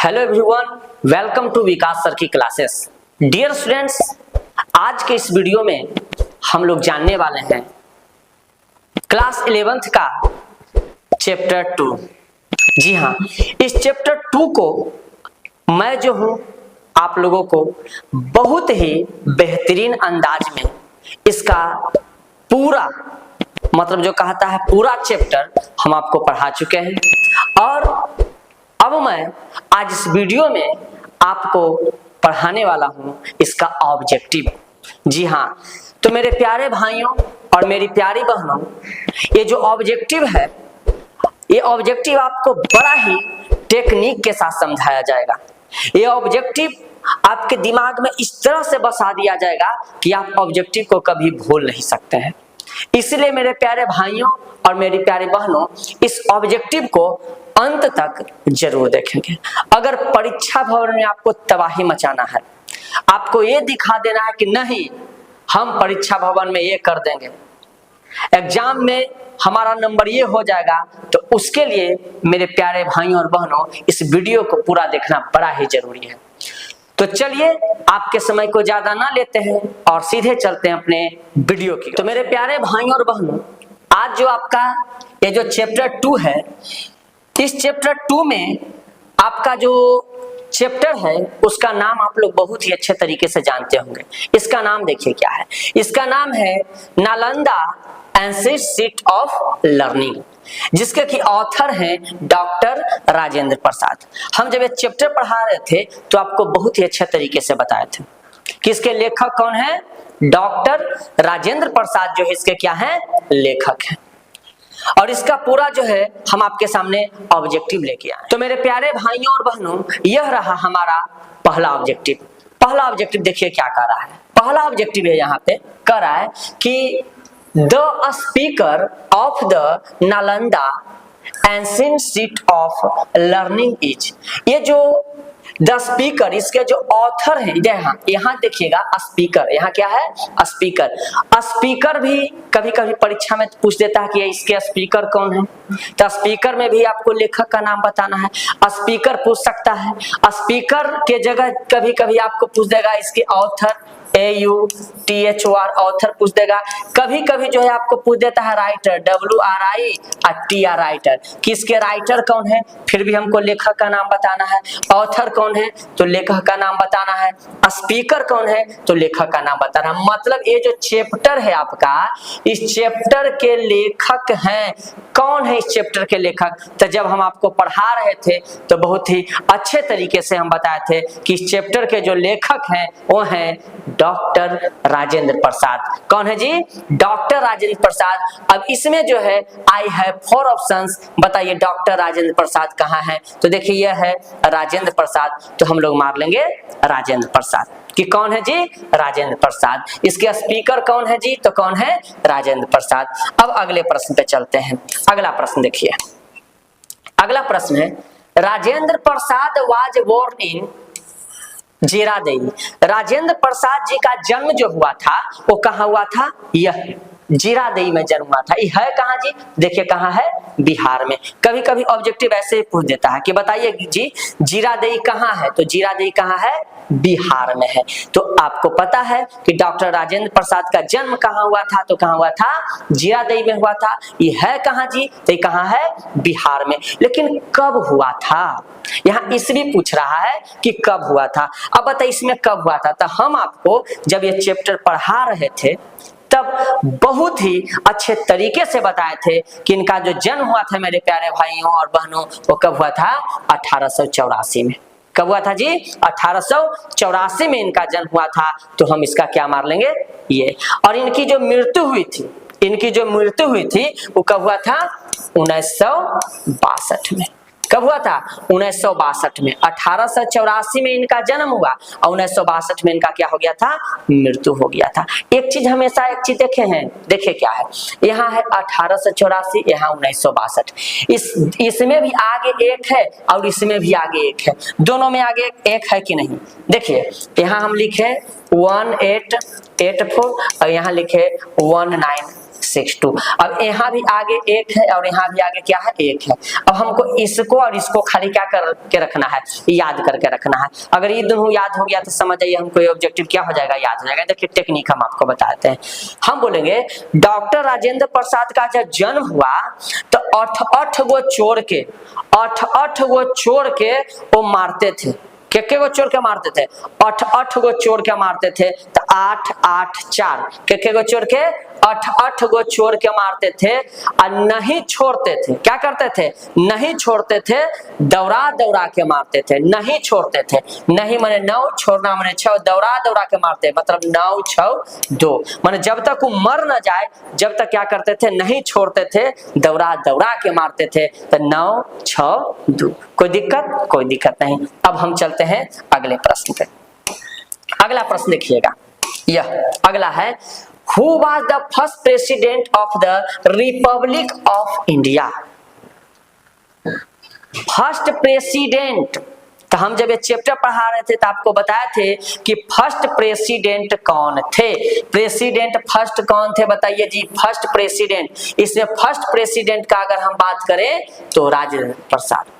Hello everyone, welcome to Vikas sir की classes. Dear students, आज के इस वीडियो में हम लोग जानने वाले हैं क्लास 11th का चैप्टर 2। जी हाँ, इस चैप्टर 2 को मैं जो हूँ आप लोगों को बहुत ही बेहतरीन अंदाज में इसका पूरा मतलब जो कहता है पूरा चैप्टर हम आपको पढ़ा चुके हैं। और अब मैं आज इस वीडियो में आपको पढ़ाने वाला हूं इसका ऑब्जेक्टिव। जी हाँ, तो मेरे प्यारे भाइयों और मेरी प्यारी बहनों, ये जो ऑब्जेक्टिव है, ये ऑब्जेक्टिव आपको बड़ा ही टेक्निक के साथ समझाया जाएगा। ये ऑब्जेक्टिव आपके दिमाग में इस तरह से बसा दिया जाएगा कि आप ऑब्जेक्टिव को कभी भूल नहीं सकते हैं। इसलिए मेरे प्यारे भाइयों और मेरी प्यारी बहनों, इस ऑब्जेक्टिव को अंत तक जरूर देखेंगे। अगर परीक्षा भवन में आपको तबाही मचाना है, आपको ये दिखा देना है कि नहीं हम परीक्षा भवन में ये कर देंगे, एग्जाम में हमारा नंबर ये हो जाएगा, तो उसके लिए मेरे प्यारे भाइयों और बहनों इस वीडियो को पूरा देखना बड़ा ही जरूरी है। तो चलिए आपके समय को ज्यादा ना लेते हैं और सीधे चलते हैं अपने वीडियो की। तो मेरे प्यारे भाइयों और बहनों, आज जो आपका ये जो चैप्टर 2 है, इस चैप्टर 2 में आपका जो चैप्टर है उसका नाम आप लोग बहुत ही अच्छे तरीके से जानते होंगे। इसका नाम देखिए क्या है। इसका नाम है Nalanda ancient city of learning, जिसके की ऑथर हैं डॉक्टर राजेंद्र प्रसाद। हम जब ये चैप्टर पढ़ा रहे थे तो आपको बहुत ही अच्छे तरीके से बताए थे कि इसके लेखक कौन है। डॉक्टर राजेंद्र प्रसाद जो है इसके क्या है, लेखक हैं। और इसका पूरा जो है हम आपके सामने ऑब्जेक्टिव लेके आए। तो मेरे प्यारे भाइयों और बहनों, यह रहा हमारा पहला ऑब्जेक्टिव। पहला ऑब्जेक्टिव देखिए क्या कर रहा है। पहला ऑब्जेक्टिव है यहाँ पे कर रहा है कि the speaker of the Nalanda ancient city of learning is. ये जो द स्पीकर, इसके जो ऑथर है, यहाँ देखिएगा स्पीकर, यहाँ क्या है स्पीकर। स्पीकर भी कभी कभी परीक्षा में पूछ देता है कि इसके स्पीकर कौन है, तो स्पीकर में भी आपको लेखक का नाम बताना है। स्पीकर पूछ सकता है। स्पीकर के जगह कभी कभी आपको पूछ देगा इसके ऑथर, AUTHOR ऑथर पूछ देगा। कभी कभी जो है आपको पूछ देता है राइटर, WRITER राइटर, किसके राइटर कौन है, फिर भी हमको लेखक का नाम बताना है। ऑथर कौन है तो लेखक का नाम बताना है। स्पीकर कौन है तो लेखक का नाम बताना है। मतलब ये जो चैप्टर है आपका, इस चैप्टर के लेखक हैं। कौन है इस चैप्टर के लेखक? तो जब हम आपको पढ़ा रहे थे तो बहुत ही अच्छे तरीके से हम बताए थे कि इस चैप्टर के जो लेखक हैं वो हैं डॉक्टर राजेंद्र प्रसाद। कौन है जी? डॉक्टर राजेंद्र प्रसाद। अब इसमें जो है आई हैव 4 ऑप्शंस। बताइए डॉक्टर राजेंद्र प्रसाद कहाँ है? तो देखिए यह है राजेंद्र प्रसाद, तो हम लोग मार लेंगे राजेंद्र प्रसाद कि कौन है जी? राजेंद्र प्रसाद। इसके स्पीकर कौन है जी? तो कौन है? राजेंद्र प्रसाद। अब अगले प्रश्न पे चलते हैं। अगला प्रश्न देखिए। अगला प्रश्न है Rajendra Prasad was born in Ziradei. Rajendra Prasad ji का जन्म जो हुआ था वो कहाँ हुआ था? यह जीरादेई में जन्म हुआ था। ये है कहाँ जी? देखिए कहाँ है, बिहार में। कभी कभी ऑब्जेक्टिव ऐसे ही पूछ देता है कि बताइए जी जीरादेई कहाँ है, तो जीरादेई कहाँ है? बिहार में है। तो आपको पता है कि डॉक्टर राजेंद्र प्रसाद का जन्म कहाँ हुआ था, तो कहाँ हुआ था? जीरादेई में हुआ था। ये है कहाँ जी? तो ये कहाँ है? बिहार में। लेकिन कब हुआ था? यहाँ इसलिए पूछ रहा है कि कब हुआ था। अब बताइए इसमें कब हुआ था? तो हम आपको जब ये चैप्टर पढ़ा रहे थे तब बहुत ही अच्छे तरीके से बताए थे कि इनका जो जन्म हुआ था मेरे प्यारे भाइयों और बहनों, वो कब हुआ था? 1884 में। कब हुआ था जी? 1884 में इनका जन्म हुआ था। तो हम इसका क्या मार लेंगे? ये। और इनकी जो मृत्यु हुई थी वो कब हुआ था? 1962 में। कब हुआ था? 1962 में। 1884 में इनका जन्म हुआ और 1962 में इनका क्या हो गया था? मृत्यु हो गया था। एक चीज हमेशा एक चीज देखे हैं, देखिए क्या है, यहाँ है 1884, यहाँ 1962। इसमें भी आगे एक है और इसमें भी आगे एक है। दोनों में आगे एक है कि नहीं? देखिए यहाँ हम लिखे 1884 और यहाँ लिखे 19 6 2। अब यहाँ भी आगे 1 है और यहाँ भी आगे क्या है 1 है। अब हमको इसको और इसको खाली क्या करके रखना है, याद करके रखना है। अगर ये दोनों याद हो गया तो समझ जाइए हमको ये ऑब्जेक्टिव क्या हो जाएगा, याद हो जाएगा। देखिए टेक्निक हम आपको बताते हैं। हम बोलेंगे डॉक्टर राजेंद्र प्रसाद का जब जन्म हुआ तो 8 गो चोर के 8 गो चोर के वो मारते थे। के गो चोर के मारते थे, 8 गो चोर के मारते थे। तो 8 8 4 के गो चोर के 8 गो चोर के मारते थे और नहीं छोड़ते थे। क्या करते थे, नहीं छोड़ते थे, दौड़ा दौड़ा के मारते थे। नहीं छोड़ते थे, नहीं माने 9, छोड़ना माने 6, दौड़ा दौड़ा के मारते, मतलब 9 6 2, माने जब तक वो मर न जाए जब तक क्या करते थे, नहीं छोड़ते थे, दौड़ा दौड़ा के मारते थे। तो 9 6 2। कोई दिक्कत, कोई दिक्कत नहीं। अब हम चलते हैं अगले प्रश्न पे। अगला प्रश्न देखिएगा, यह अगला है, Who was the first president of the Republic of India? First president. तो हम जब ये चैप्टर पढ़ा रहे थे तो आपको बताए थे कि फर्स्ट प्रेसिडेंट कौन थे। प्रेसिडेंट फर्स्ट कौन थे बताइए जी, फर्स्ट प्रेसिडेंट। इसमें फर्स्ट प्रेसिडेंट का अगर हम बात करें तो राजेंद्र प्रसाद।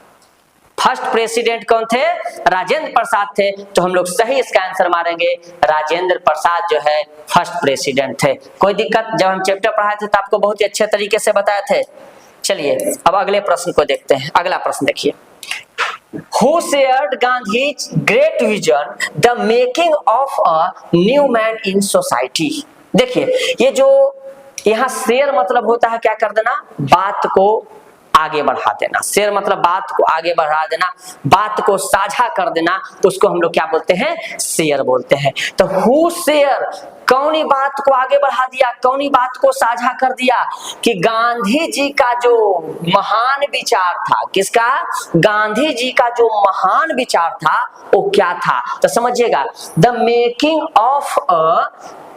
फर्स्ट प्रेसिडेंट कौन थे, राजेंद्र प्रसाद थे। तो हम लोग सही इसका आंसर मारेंगे, राजेंद्र प्रसाद जो है फर्स्ट प्रेसिडेंट थे। कोई दिक्कत, जब हम चैप्टर पढ़ाए थे तो आपको बहुत ही अच्छे तरीके से बताए थे। चलिए अब अगले प्रश्न को देखते हैं। अगला प्रश्न देखिए, Who shared Gandhi's great vision, the making of a new man in society? देखिए ये जो यहाँ शेयर मतलब होता है क्या कर देना, बात को आगे बढ़ा देना। शेयर मतलब बात को आगे बढ़ा देना, बात को साझा कर देना, उसको हम लोग क्या बोलते हैं, शेयर बोलते हैं। तो हु शेयर, कौन ही बात को आगे बढ़ा दिया, कौन ही बात को साझा कर दिया कि गांधी जी का जो महान विचार था, किसका, गांधी जी का जो महान विचार था वो क्या था। तो समझिएगा, the making of a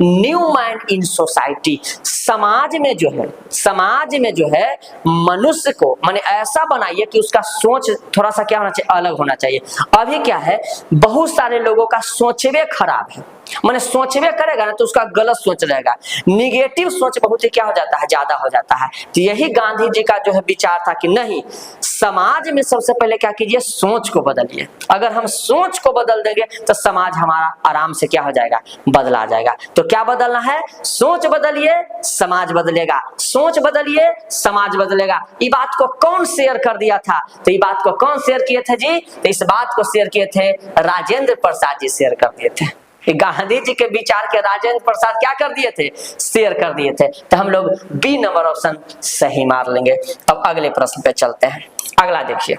new man in society. समाज में जो है, समाज में जो है मनुष्य को माने ऐसा बनाइए कि उसका सोच थोड़ा सा क्या होना चाहिए, अलग होना चाहिए। अभी क्या है, बहुत सारे लोगों का सोचवे खराब है, माने सोचवे करेगा ना तो उसका गलत सोच रहेगा, निगेटिव सोच बहुत ही क्या हो जाता है, ज्यादा हो जाता है। तो यही गांधी जी का जो है विचार था कि नहीं, समाज में सबसे पहले क्या कीजिए, सोच को बदलिए। अगर हम सोच को बदल देंगे तो समाज हमारा आराम से क्या हो जाएगा, बदला जाएगा। तो क्या बदलना है, सोच बदलिए समाज बदलेगा, सोच बदलिए समाज बदलेगा। ये बात को कौन शेयर कर दिया था, तो ये बात को कौन शेयर किए थे जी, तो इस बात को शेयर किए थे राजेंद्र प्रसाद जी, शेयर कर दिए थे। गांधी जी के विचार के राजेंद्र प्रसाद क्या कर दिए थे, शेयर कर दिए थे। तो हम लोग बी नंबर ऑप्शन सही मार लेंगे। अब अगले प्रश्न पे चलते हैं। अगला देखिए,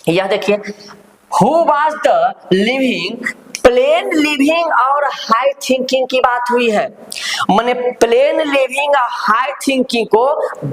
यह देखिए, who was the living, plane living और हाई थिंकिंग की बात हुई है। माने प्लेन लिविंग और हाई थिंकिंग को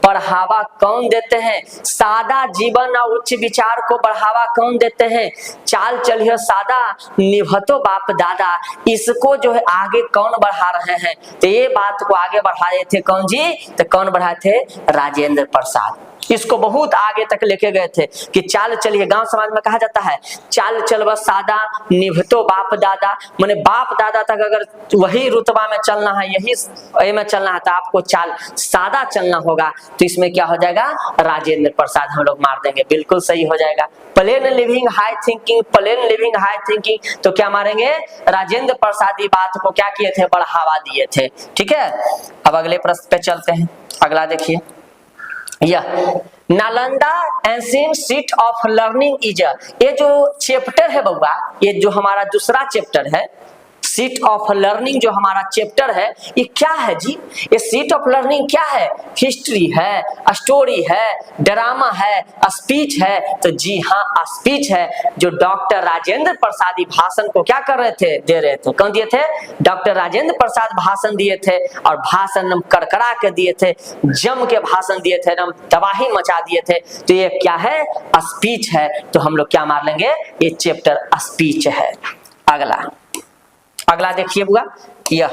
बढ़ावा कौन देते हैं, सादा जीवन और उच्च विचार को बढ़ावा कौन देते हैं, चाल चलिए सादा निभतो बाप दादा, इसको जो है आगे कौन बढ़ा रहे हैं। तो ये बात को आगे बढ़ाए थे कौन जी, तो कौन बढ़ाए थे, राजेंद्र प्रसाद। इसको बहुत आगे तक लेके गए थे कि चाल चलिए, गांव समाज में कहा जाता है चाल चलवा सादा निभतो बाप दादा, माने बाप दादा तक अगर वही रुतबा में चलना है, यही में चलना है तो आपको चाल सादा चलना होगा। तो इसमें क्या हो जाएगा, राजेंद्र प्रसाद हम लोग मार देंगे, बिल्कुल सही हो जाएगा। Plane living high thinking, plane living high thinking, तो क्या मारेंगे, राजेंद्र प्रसाद ये बात को क्या किए थे, बढ़ावा दिए थे। ठीक है, अब अगले प्रश्न पे चलते हैं। अगला देखिए, यह Nalanda ancient seat of learning is, ये जो चैप्टर है बउआ, ये जो हमारा दूसरा चैप्टर है, सीट ऑफ लर्निंग जो हमारा चैप्टर है, ये क्या है जी, ये सीट ऑफ लर्निंग क्या है, हिस्ट्री है, स्टोरी है, ड्रामा है, स्पीच है। तो जी हाँ, स्पीच है, जो डॉक्टर राजेंद्र प्रसाद भाषण को क्या कर रहे थे, दे रहे थे। कौन दिए थे, डॉक्टर राजेंद्र प्रसाद भाषण दिए थे, और भाषण कड़कड़ा के दिए थे, जम के भाषण दिए थे, एकदम तबाही मचा दिए थे। तो ये क्या है, स्पीच है। तो हम लोग क्या मार लेंगे, ये चैप्टर स्पीच है। अगला देखिए बुआ, यह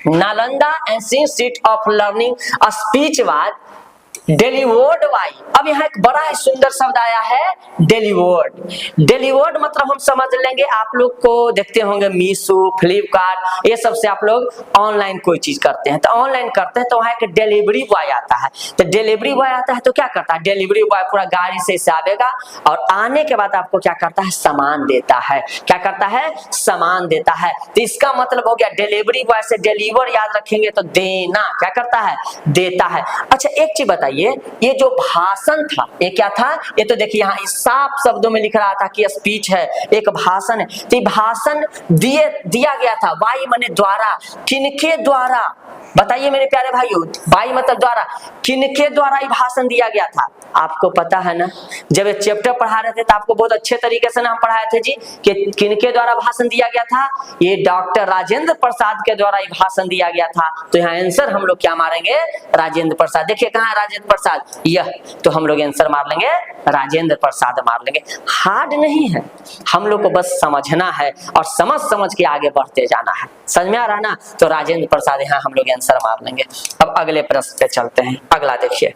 Nalanda ancient seat of learning speech was delivered by. अब यहाँ एक बड़ा ही सुंदर शब्द आया है डिलीवर्ड। डिलीवर्ड मतलब हम समझ लेंगे, आप लोग को देखते होंगे मीशो, फ्लिपकार्ट, ये सब से आप लोग ऑनलाइन कोई चीज करते हैं, तो ऑनलाइन करते हैं तो वहाँ एक डिलीवरी बॉय आता है। तो डिलीवरी बॉय आता है तो क्या करता है, डिलीवरी बॉय पूरा गाड़ी से इसे आवेगा और आने के बाद आपको क्या करता है, सामान देता है। क्या करता है, सामान देता है। तो इसका मतलब हो गया डिलीवरी बॉय से डिलीवर याद रखेंगे तो देना, क्या करता है, देता है। अच्छा एक चीज बताइए, ये जो भाषण था ये क्या था, ये तो देखिए यहाँ साफ शब्दों में लिख रहा था कि स्पीच है, एक भाषण है। तो भाषण दिया गया था बाई माने द्वारा, किनके द्वारा, बताइए मेरे प्यारे भाइयों, बाई मतलब द्वारा, किनके द्वारा ये भाषण दिया गया था। आपको पता है ना, जब ये चैप्टर पढ़ा रहे थे तो आपको बहुत अच्छे तरीके से नाम पढ़ाए थे जी कि किनके द्वारा भाषण दिया गया था, ये डॉक्टर राजेंद्र प्रसाद के द्वारा ये भाषण दिया गया था। तो यहाँ आंसर हम लोग क्या मारेंगे, राजेंद्र प्रसाद। देखिए कहाँ है राजेंद्र प्रसाद, यह, तो हम लोग आंसर मार लेंगे राजेंद्र प्रसाद मार लेंगे। हार्ड नहीं है, हम लोग को बस समझना है और समझ समझ के आगे बढ़ते जाना है। समझ में आ रहा ना, तो राजेंद्र प्रसाद यहाँ हम लोग आंसर मार लेंगे। अब अगले प्रश्न पे चलते हैं। अगला देखिए,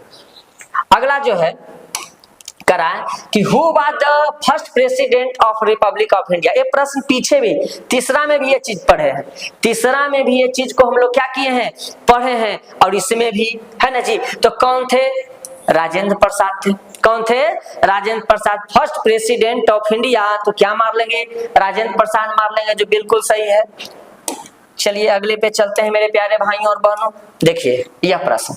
अगला जो है करा है कि who was the first president of Republic of India. ये प्रश्न पीछे भी तीसरा में भी ये चीज पढ़े हैं, तीसरा में भी ये चीज को हम लोग क्या किए हैं, पढ़े हैं, और इसमें भी है ना जी। तो कौन थे, राजेंद्र प्रसाद थे। कौन थे, Rajendra Prasad, first president of India. तो क्या मार लेंगे, राजेंद्र प्रसाद मार लेंगे, जो बिल्कुल सही है। चलिए अगले पे चलते हैं मेरे प्यारे भाइयों और बहनों। देखिए यह प्रश्न,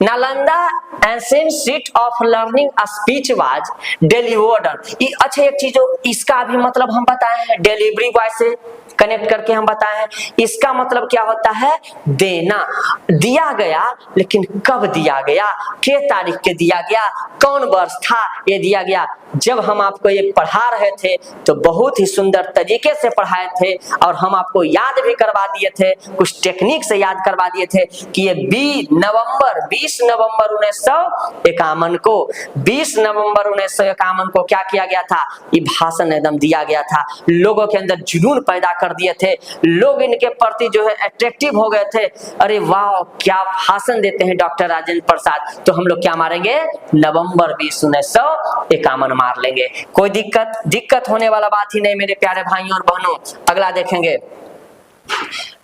Nalanda ancient seat of learning speech was delivered. अच्छा एक चीज, इसका भी मतलब हम बताए हैं, डिलीवरी बॉय से कनेक्ट करके हम बताए हैं। इसका मतलब क्या होता है, देना, दिया गया, लेकिन कब दिया गया, के तारीख के दिया गया, कौन वर्ष था ये दिया गया। जब हम आपको ये पढ़ा रहे थे तो बहुत ही सुंदर तरीके से पढ़ाए थे और हम आपको याद भी करवा दिए थे, कुछ टेक्निक से याद करवा दिए थे कि ये 20 नवंबर 1951 को 20 नवंबर 1951 को क्या किया गया था, ये भाषण एकदम दिया गया था। लोगों के अंदर जुनून पैदा कर दिए थे, लोग इनके प्रति जो है अट्रैक्टिव हो गए थे। अरे वाह क्या भाषण देते हैं डॉक्टर राजेंद्र प्रसाद। तो हम लोग क्या मारेंगे, नवंबर 20 1951 मार लेंगे। कोई दिक्कत होने वाला बात ही नहीं मेरे प्यारे भाइयों और बहनों। अगला देखेंगे,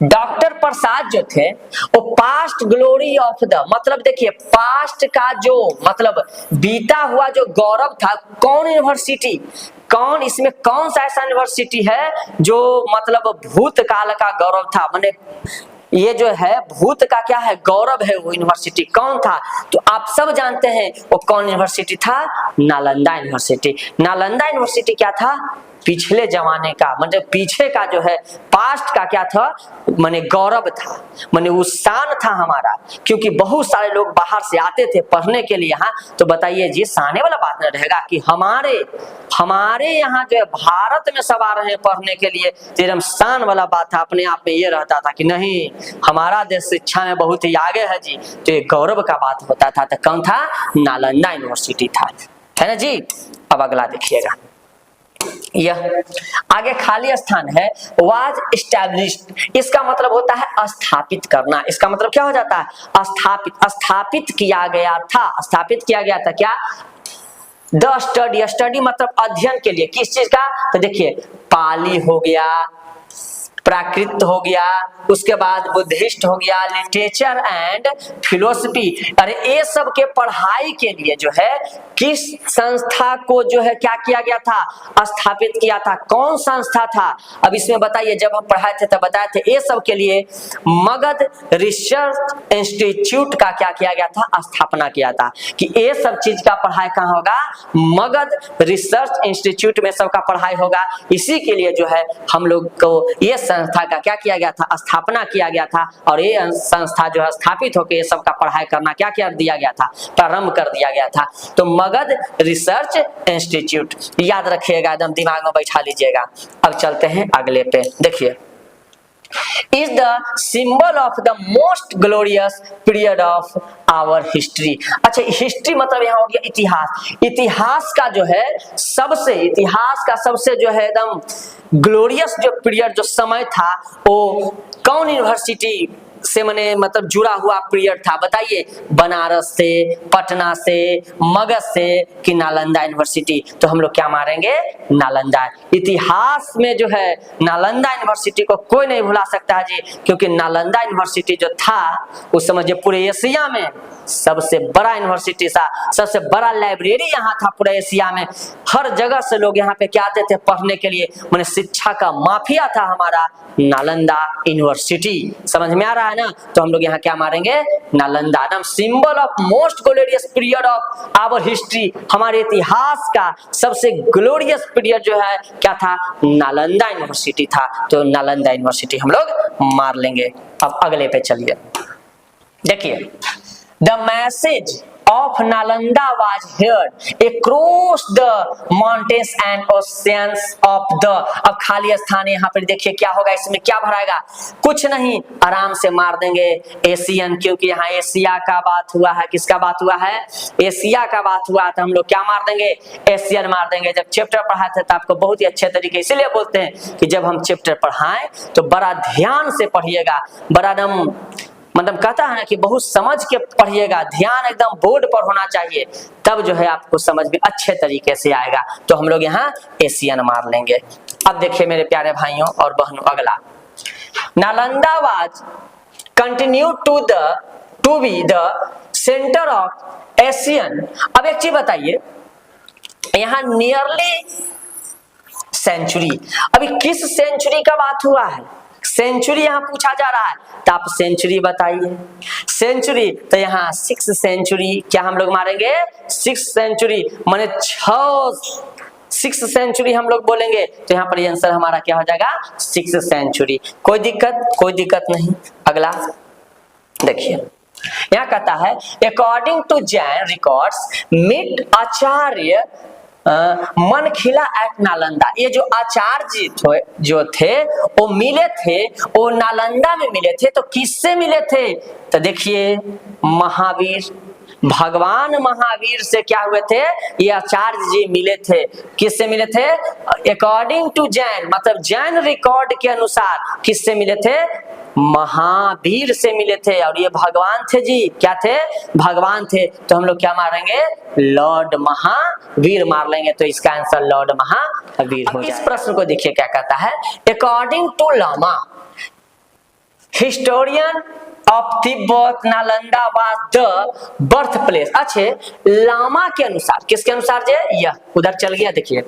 डॉक्टर प्रसाद जो थे वो पास्ट ग्लोरी ऑफ द, मतलब देखिए पास्ट का जो मतलब बीता हुआ जो गौरव था, कौन यूनिवर्सिटी, कौन इसमें कौन सा ऐसा यूनिवर्सिटी है जो मतलब भूतकाल का गौरव था, माने ये जो है भूत का क्या है, गौरव है, वो यूनिवर्सिटी कौन था। तो आप सब जानते हैं वो कौन यूनिवर्सिटी था, नालंदा यूनिवर्सिटी। नालंदा यूनिवर्सिटी क्या था, पिछले जमाने का, मतलब पीछे का जो है पास्ट का क्या था, माने गौरव था, माने शान था हमारा, क्योंकि बहुत सारे लोग बाहर से आते थे पढ़ने के लिए यहाँ। तो बताइए जी शान वाला बात न रहेगा कि हमारे यहाँ जो है भारत में सब आ रहे हैं पढ़ने के लिए, एकदम शान वाला बात था। अपने आप में ये रहता था कि नहीं हमारा देश शिक्षा में बहुत ही आगे है जी, तो ये गौरव का बात होता था। तो कौन था, नालंदा यूनिवर्सिटी था, है ना जी। अब अगला देखिएगा, यह आगे खाली स्थान है, वाज एस्टैब्लिश्ड, इसका मतलब होता है स्थापित करना। इसका मतलब क्या हो जाता है, स्थापित किया गया था, स्थापित किया गया था। क्या, द स्टडी, स्टडी मतलब अध्ययन के लिए, किस चीज का, तो देखिए पाली हो गया, प्राकृत हो गया, उसके बाद बुद्धिस्ट हो गया, लिटरेचर एंड फिलोसफी। अरे ये सब के पढ़ाई के लिए जो है किस संस्था को जो है क्या किया गया था, स्थापित किया था, कौन संस्था था। अब इसमें बताइए, जब हम पढ़ाए थे तब बताए थे ये सब के लिए मगध रिसर्च इंस्टीट्यूट का क्या किया गया था, स्थापना किया था, कि ये सब चीज का पढ़ाई कहाँ होगा, मगध रिसर्च इंस्टीट्यूट में सबका पढ़ाई होगा। इसी के लिए जो है हम लोग को ये संस्था का क्या किया गया था, स्थापना किया गया था, और ये संस्था जो है स्थापित होकर ये सब का पढ़ाई करना क्या कर दिया गया था, प्रारंभ कर दिया गया था। तो मगध रिसर्च इंस्टीट्यूट याद रखिएगा, एकदम दिमाग में बैठा लीजिएगा। अब चलते हैं अगले पे, देखिए is the symbol of the most glorious period of our history। अच्छा हिस्ट्री मतलब यहाँ हो गया इतिहास, इतिहास का जो है सबसे, इतिहास का सबसे जो है एकदम ग्लोरियस जो पीरियड जो समय था, वो कौन यूनिवर्सिटी से मैंने मतलब जुड़ा हुआ पीरियड था? बताइए, बनारस से, पटना से, मगध से कि नालंदा यूनिवर्सिटी? तो हम लोग क्या मारेंगे? नालंदा। इतिहास में जो है नालंदा यूनिवर्सिटी को कोई नहीं भुला सकता है जी, क्योंकि नालंदा यूनिवर्सिटी जो था उस समय जो पूरे एशिया में सबसे बड़ा यूनिवर्सिटी था, सबसे बड़ा लाइब्रेरी यहाँ था पूरे एशिया में। हर जगह से लोग यहाँ पे क्या आते थे पढ़ने के लिए, माने शिक्षा का माफिया था हमारा नालंदा यूनिवर्सिटी। समझ में आ रहा है ना? तो हम लोग यहाँ क्या मारेंगे? नालंदा। नाम symbol of most glorious period of our history, हमारे इतिहास का सबसे ग्लोरियस पीरियड जो है क्या था? नालंदा यूनिवर्सिटी था। तो नालंदा यूनिवर्सिटी हम लोग मार लेंगे। अब अगले पे चलिए, देखिए, The message of Nalanda was heard across the mountains and oceans of the। अब खाली स्थान यहाँ पर देखिए क्या होगा, इसमें क्या भराएगा? कुछ नहीं, आराम से मार देंगे एशियन, क्योंकि यहाँ एशिया का बात हुआ है। किसका बात हुआ है? एशिया का बात हुआ है। तो हम लोग क्या मार देंगे? एशियन मार देंगे। जब चैप्टर पढ़ाए थे तो आपको बहुत ही अच्छे तरीके, इसीलिए बोलते हैं कि जब हम चैप्टर पढ़ाएं तो बड़ा ध्यान से पढ़िएगा, बड़ा दम मतलब कहता है ना कि बहुत समझ के पढ़िएगा, ध्यान एकदम बोर्ड पर होना चाहिए, तब जो है आपको समझ में अच्छे तरीके से आएगा। तो हम लोग यहाँ एशियन मार लेंगे। अब देखिए मेरे प्यारे भाइयों और बहनों, अगला, Nalanda was continue to be the centre of Asian. अब एक चीज बताइए, यहाँ नियरली सेंचुरी, अभी किस सेंचुरी का बात हुआ है? सेंचुरी यहाँ पूछा जा रहा है, तो आप सेंचुरी बताइए। सेंचुरी तो यहाँ 6 सेंचुरी, क्या हम लोग मारेंगे? 6 सेंचुरी, माने 6 सेंचुरी हम लोग बोलेंगे। तो यहाँ पर आंसर हमारा क्या हो जाएगा? 6 सेंचुरी। कोई दिक्कत नहीं। अगला देखिए, यहाँ कहता है according to Jain records meet Acharya मन खिला एट नालंदा। ये जो आचार्य जी जो थे वो मिले थे, वो नालंदा में मिले थे। तो किससे मिले थे? तो देखिए, महावीर, भगवान महावीर से क्या हुए थे? ये आचार्य जी मिले थे। किससे मिले थे? अकॉर्डिंग टू जैन, मतलब जैन रिकॉर्ड के अनुसार किससे मिले थे? महावीर से मिले थे। और ये भगवान थे जी, क्या थे? भगवान थे। तो हम लोग क्या मारेंगे? लॉर्ड महावीर मार लेंगे। तो इसका आंसर लॉर्ड महावीर हो जाएगा। इस प्रश्न को देखिए क्या कहता है, according to lama historian of Tibet Nalanda was the birth place. अच्छे, लामा के अनुसार, किसके अनुसार जे? यह उधर चल गया। देखिए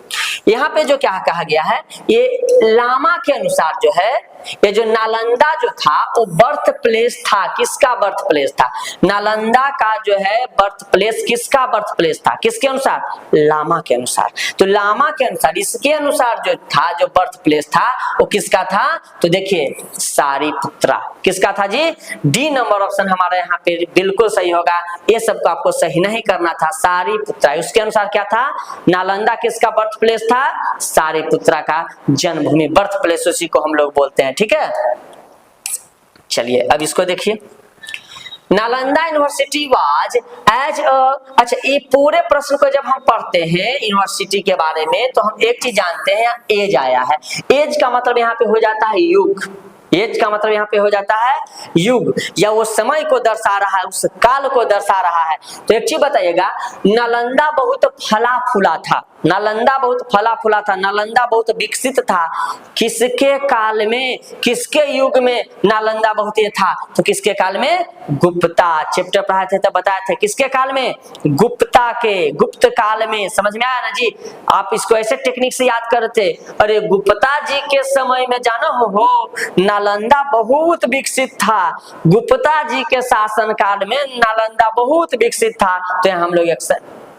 यहाँ पे जो क्या कहा गया है, ये लामा के अनुसार जो है, ये जो नालंदा जो था वो बर्थ प्लेस था। किसका बर्थ प्लेस था? नालंदा का जो है बर्थ प्लेस, किसका बर्थ प्लेस था? किसके अनुसार? लामा के अनुसार। तो लामा के अनुसार, इसके अनुसार जो था, जो बर्थ प्लेस था वो किसका था? तो देखिए सारिपुत्रा। किसका था जी? डी नंबर ऑप्शन हमारा यहाँ पे बिल्कुल सही होगा। ये सबको आपको सही नहीं करना था, सारिपुत्रा। उसके अनुसार क्या था? नालंदा किसका बर्थ प्लेस था? सारिपुत्रा का जन्मभूमि, बर्थ प्लेस उसी को हम लोग बोलते हैं। ठीक है, चलिए अब इसको देखिए, नालंदा यूनिवर्सिटी वाज एज अच्छा, ये पूरे प्रश्न को जब हम पढ़ते हैं यूनिवर्सिटी के बारे में तो हम एक चीज जानते हैं, एज आया है। एज का मतलब यहाँ पे हो जाता है युग। एज का मतलब यहाँ पे हो जाता है युग, या वो समय को दर्शा रहा है, उस काल को दर्शा रहा है। तो एक चीज बताइएगा, नालंदा बहुत फला फूला था, नालंदा बहुत फला फूला था, नालंदा बहुत विकसित था। किसके काल में, किसके युग में नालंदा बहुत ये था? तो किसके काल में? गुप्ता। चैप्टर पढ़ाए थे तो बताए थे किसके काल में? गुप्ता के, गुप्त काल में। समझ में आया ना जी? आप इसको ऐसे टेक्निक से याद करते, अरे गुप्ता जी के समय में जाना हो नालंदा बहुत विकसित था, गुप्ता जी के शासन काल में नालंदा बहुत विकसित था। तो हम लोग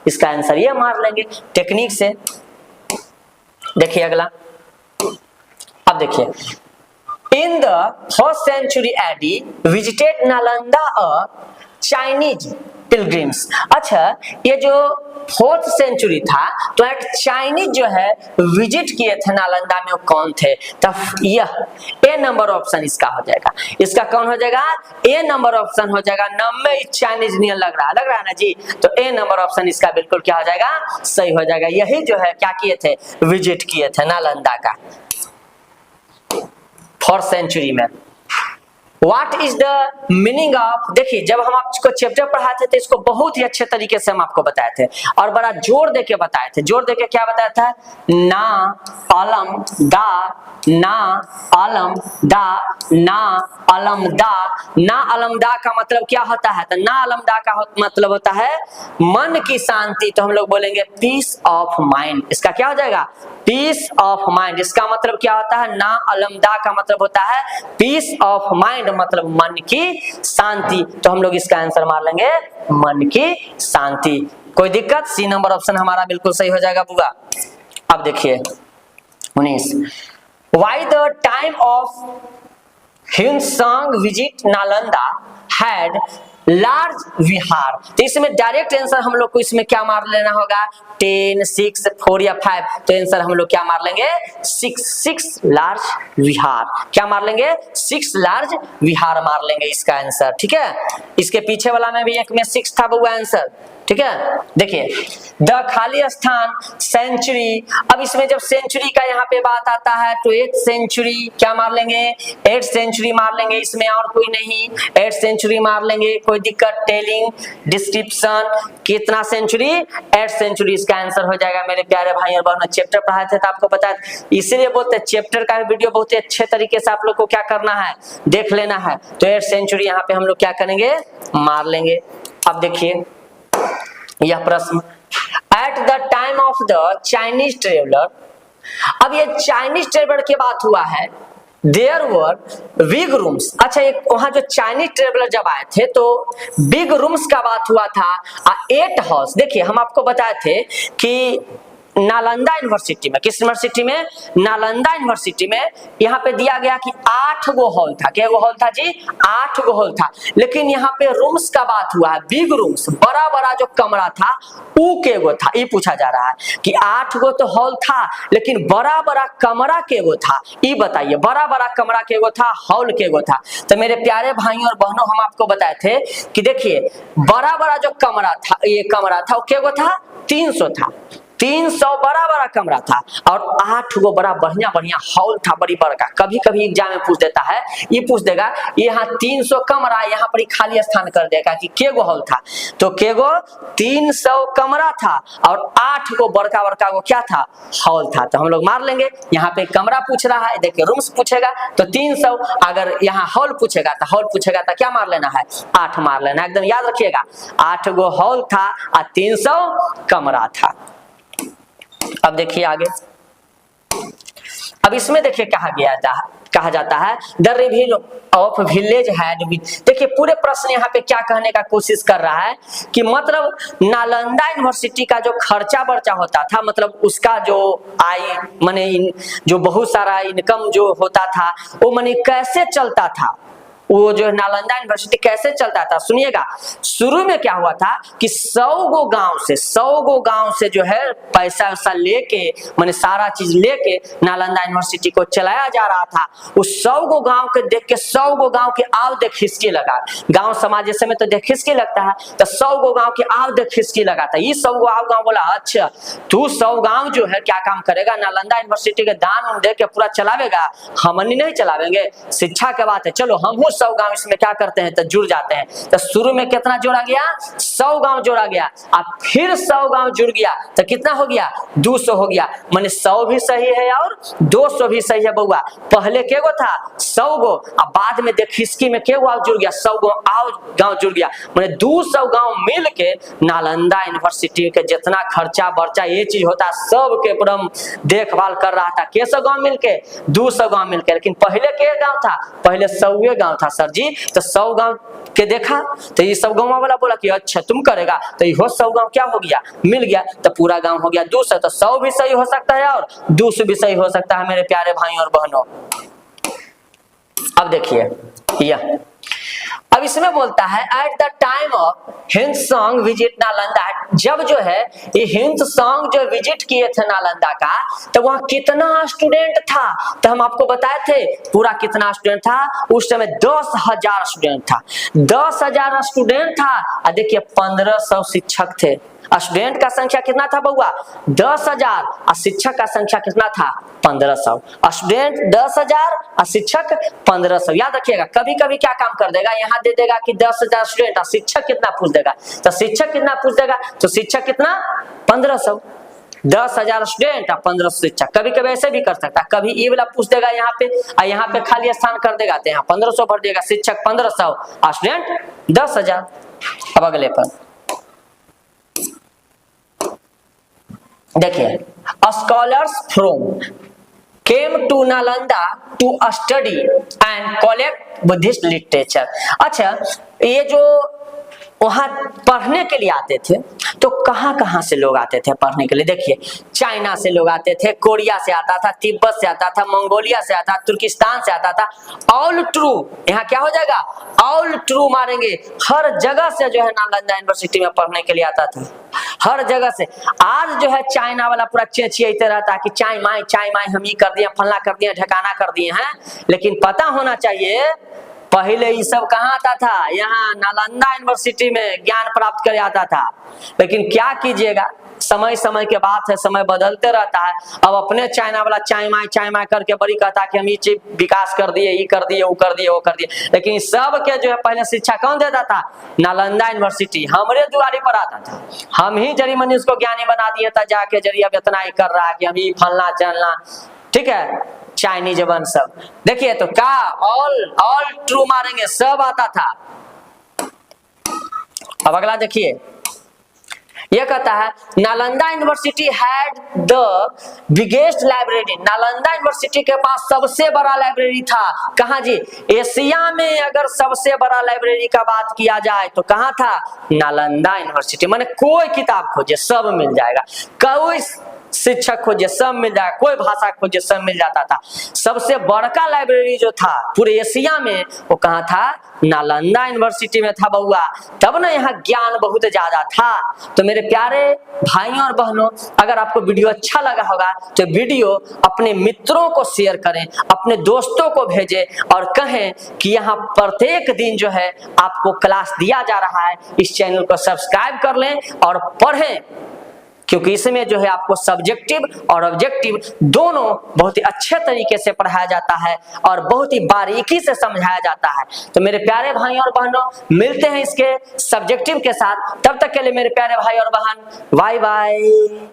इसका आंसर ये मार लेंगे टेक्निक से। देखिए अगला, अब देखिए, in the 4th century AD visited Nalanda a Chinese pilgrims. अच्छा, ये जो 4th सेंचुरी था तो एक चाइनीज जो है विजिट किए थे नालंदा में, वो कौन थे? तब यह ए नंबर ऑप्शन इसका हो जाएगा। इसका कौन हो जाएगा? ए नंबर ऑप्शन हो जाएगा। नाम में चाइनीज नियन लग रहा है ना जी? तो ए नंबर ऑप्शन इसका बिल्कुल क्या हो जाएगा? सही हो जाएगा। यही जो है क्या किए थे? विजिट किए थे नालंदा का 4th सेंचुरी में। What is the meaning of, देखिए जब हम आपको चैप्टर पढ़ाए थे तो इसको बहुत ही अच्छे तरीके से हम आपको बताए थे और बड़ा जोर देके बताए थे। जोर देके क्या बताया था? ना अलम दा, ना अलम दा, ना अलम दा। ना अलम दा का मतलब क्या होता है? तो ना अलम दा का मतलब होता है मन की शांति। तो हम लोग बोलेंगे पीस ऑफ माइंड। इसका क्या हो जाएगा? Peace of mind. इसका मतलब क्या होता है? ना अलम दा का मतलब होता है पीस ऑफ माइंड, मतलब मन की शांति। तो हम लोग इसका आंसर मार लेंगे मन की शांति। कोई दिक्कत? सी नंबर ऑप्शन हमारा बिल्कुल सही हो जाएगा बुआ। अब देखिए 19, why the time of Hiuen Tsang visit Nalanda had large vihara. तो इसमें डायरेक्ट आंसर हम लोग को इसमें क्या मार लेना होगा? 10, 6, 4 या 5। तो आंसर हम लोग क्या मार लेंगे? 6 लार्ज विहार। क्या मार लेंगे? 6 लार्ज विहार मार लेंगे इसका आंसर। ठीक है, इसके पीछे वाला में भी एक में 6 था वो आंसर। ठीक है, देखिए द खाली स्थान सेंचुरी। अब इसमें जब सेंचुरी का यहाँ पे बात आता है तो 8 सेंचुरी क्या मार लेंगे? 8 सेंचुरी मार लेंगे, इसमें और कोई नहीं। 8 सेंचुरी मार लेंगे, कोई दिक्कत? टेलिंग डिस्क्रिप्शन कितना सेंचुरी? 8 सेंचुरी इसका आंसर हो जाएगा मेरे प्यारे भाई और बहनों। चैप्टर पढ़ाए थे तो आपको पता है, इसीलिए बोलते हैं चैप्टर का वीडियो बहुत ही अच्छे तरीके से आप लोग को क्या करना है? देख लेना है। तो 8 सेंचुरी यहाँ पे हम लोग क्या करेंगे? मार लेंगे। अब देखिए यह प्रश्न, at the time of the Chinese traveller. अब ये चाइनीज ट्रेवलर की बात हुआ है। There were big rooms. अच्छा, एक वहां जो चाइनीज ट्रेवलर जब आए थे तो बिग रूम्स का बात हुआ था। 8 हाउस। देखिए हम आपको बताए थे कि नालंदा यूनिवर्सिटी में, किस यूनिवर्सिटी में? नालंदा यूनिवर्सिटी में यहाँ पे दिया गया कि 8 गो हॉल था। क्या गो हॉल था जी? 8 गो हॉल था। लेकिन यहाँ पे रूम्स का बात हुआ है, बिग रूम्स, बड़ा बड़ा जो कमरा था वो के गो था? ये पूछा जा रहा है कि 8 गो तो हॉल था लेकिन बड़ा बड़ा कमरा के गो था? ये बताइए, बड़ा बड़ा कमरा के गो था, हॉल के गो था? तो मेरे प्यारे भाइयों और बहनों हम आपको बताए थे कि देखिए बड़ा बड़ा जो कमरा था, ये कमरा था वो के गो था? 300 था। 300 बड़ा बड़ा कमरा था और 8 गो बड़ा बढ़िया बढ़िया हॉल था, बड़ी बड़का। कभी कभी एग्जाम में पूछ देता है, ये पूछ देगा यहाँ 300 कमरा, यहाँ पर ही खाली स्थान कर देगा कि के गो हॉल था? तो के गो? 300 कमरा था और 8 गो बड़का बड़का गो क्या था? हॉल था। तो हम लोग मार लेंगे। यहाँ पे कमरा पूछ रहा है, देखिए रूम्स पूछेगा तो 300, अगर यहाँ हॉल पूछेगा तो क्या मार लेना है? 8 मार लेना। एकदम याद रखिएगा, 8 गो हॉल था और 300 कमरा था। अब देखिए आगे, अब इसमें देखिए कहा जाता है the review of village had been. देखिए पूरे प्रश्न यहाँ पे क्या कहने का कोशिश कर रहा है कि मतलब नालंदा यूनिवर्सिटी का जो खर्चा बर्चा होता था, मतलब उसका जो आय माने जो बहुत सारा इनकम जो होता था वो माने कैसे चलता था, वो जो नालंदा यूनिवर्सिटी कैसे चलता था? सुनिएगा, शुरू में क्या हुआ था कि 100 गो गांव से जो है पैसा वैसा लेके माने सारा चीज लेके नालंदा यूनिवर्सिटी को चलाया जा रहा था। उस 100 गो गांव के देख के 100 गो गांव के आव देख खिसकी लगा। गांव समाज जैसे में तो देख खिसकी लगता है, तो 100 गो गांव के आव देख खिसकी लगा था। ये 100 गो आव गांव बोला अच्छा तू 100 गांव जो है क्या काम करेगा? नालंदा यूनिवर्सिटी के दान दे के पूरा चलावेगा? हम नहीं चलावेंगे, शिक्षा के बात है, चलो हम 100 गांव इसमें क्या करते हैं तो जुड़ जाते हैं। तो शुरू में कितना जोड़ा गया? 100 गांव जोड़ा गया, अब फिर 100 गांव जुड़ गया तो कितना हो गया? 200 हो गया। माने 100 भी सही है और 200 भी सही है बउआ। पहले के गो था? 100 गो, अब बाद में देख खिसकी में के गो जुड़ गया? 100 गो गांव जुड़ गया। माने 200 गांव मिल के नालंदा यूनिवर्सिटी के जितना खर्चा बर्चा ये चीज होता सब के पूरा देखभाल कर रहा था। के 100 गांव मिलके? 200 गांव मिलके। लेकिन पहले के गांव था? पहले 100 गांव था सर जी। तो 100 गांव के देखा तो ये सब गांव वाला बोला कि अच्छा तुम करेगा, तो ये 100 गांव क्या हो गया? मिल गया। तो पूरा गांव हो गया 200। तो 100 भी सही हो सकता है और 200 भी सही हो सकता है मेरे प्यारे भाइयों और बहनों। अब देखिए यह अब इसमें बोलता है at the time of Hiuen Tsang visit Nalanda. जब जो है ये हिंसंग जो विजिट किए थे नालंदा का, तो वहां कितना स्टूडेंट था? तो हम आपको बताए थे पूरा कितना स्टूडेंट था उस समय? 10,000 स्टूडेंट था। 10,000 स्टूडेंट था और देखिए 1500 शिक्षक थे स्टूडेंट का संख्या कितना था बउआ 10,000 और शिक्षक का संख्या कितना था 1500। स्टूडेंट 10,000 और शिक्षक 1500। याद रखिएगा, कभी कभी क्या काम कर देगा, यहाँ दे देगा कि 10,000 स्टूडेंट और शिक्षक कितना पूछ देगा, तो शिक्षक कितना पूछ देगा, तो शिक्षक कितना 1500। 10,000 स्टूडेंट और 1500 शिक्षक। कभी कभी ऐसे भी कर सकता है, कभी ये वाला पूछ देगा यहाँ पे और यहाँ पे खाली स्थान कर देगा, तो यहाँ 1500 भर देगा, शिक्षक 1500 और स्टूडेंट 10,000। अब अगले पर देखिए, scholars from came to Nalanda to study and collect Buddhist literature। अच्छा, ये जो वहां पढ़ने के लिए आते थे तो कहां कहां से लोग आते थे पढ़ने के लिए? देखिए, चाइना से लोग आते थे, कोरिया से आता था, तिब्बत से आता था, मंगोलिया से आता था, तुर्किस्तान से आता था। ऑल ट्रू, यहाँ क्या हो जाएगा, ऑल ट्रू मारेंगे। हर जगह से जो है नालंदा यूनिवर्सिटी में पढ़ने के लिए आता था, हर जगह से। आज जो है चाइना वाला पूरा चेचियाते रहता है कि चाय माय हम ये कर दिए, फलना कर दिए, ढकाना कर दिए हैं, लेकिन पता होना चाहिए पहले ये सब कहाँ आता था, यहाँ नालंदा यूनिवर्सिटी में ज्ञान प्राप्त कर आता था। लेकिन क्या कीजिएगा, समय समय के बात है, समय बदलते रहता है। अब अपने चाइना वाला चाय माय करके बड़ी कहता है कि हम ये चीज विकास कर दिए, ये कर दिए, वो कर दिए, वो कर दिए, लेकिन सब के जो है पहले शिक्षा कौन देता था, नालंदा यूनिवर्सिटी हमरे दुआरी पर आता था। हम ही जरी मनी उसको ज्ञानी बना दिए था, जाके जरिए अब इतना ही कर रहा है कि हम ही फलना चलना, ठीक है, चाइनीज वन सब। देखिए तो क्या ऑल ट्रू मारेंगे, सब आता था। अब अगला देखिए, यह कहता है Nalanda university had the biggest library. Nalanda university के पास सबसे बड़ा लाइब्रेरी था। कहाँ जी, एशिया में अगर सबसे बड़ा लाइब्रेरी का बात किया जाए तो कहाँ था, नालंदा यूनिवर्सिटी। माने कोई किताब खोजे सब मिल जाएगा, कोई शिक्षक खोजे सब मिल जाएगा, कोई भाषा खोजे सब मिल जाता था। सबसे बड़का लाइब्रेरी जो था पूरे एशिया में वो कहाँ था, नालंदा यूनिवर्सिटी में था बउआ। तब ना यहाँ ज्ञान बहुत ज्यादा था। तो मेरे प्यारे भाइयों और बहनों, अगर आपको वीडियो अच्छा लगा होगा तो वीडियो अपने मित्रों को शेयर करें, अपने दोस्तों को भेजें और कहें कि यहाँ प्रत्येक दिन जो है आपको क्लास दिया जा रहा है। इस चैनल को सब्सक्राइब कर लें और पढ़ें, क्योंकि इसमें जो है आपको सब्जेक्टिव और ऑब्जेक्टिव दोनों बहुत ही अच्छे तरीके से पढ़ाया जाता है और बहुत ही बारीकी से समझाया जाता है। तो मेरे प्यारे भाई और बहनों, मिलते हैं इसके सब्जेक्टिव के साथ। तब तक के लिए मेरे प्यारे भाई और बहन, बाय बाय।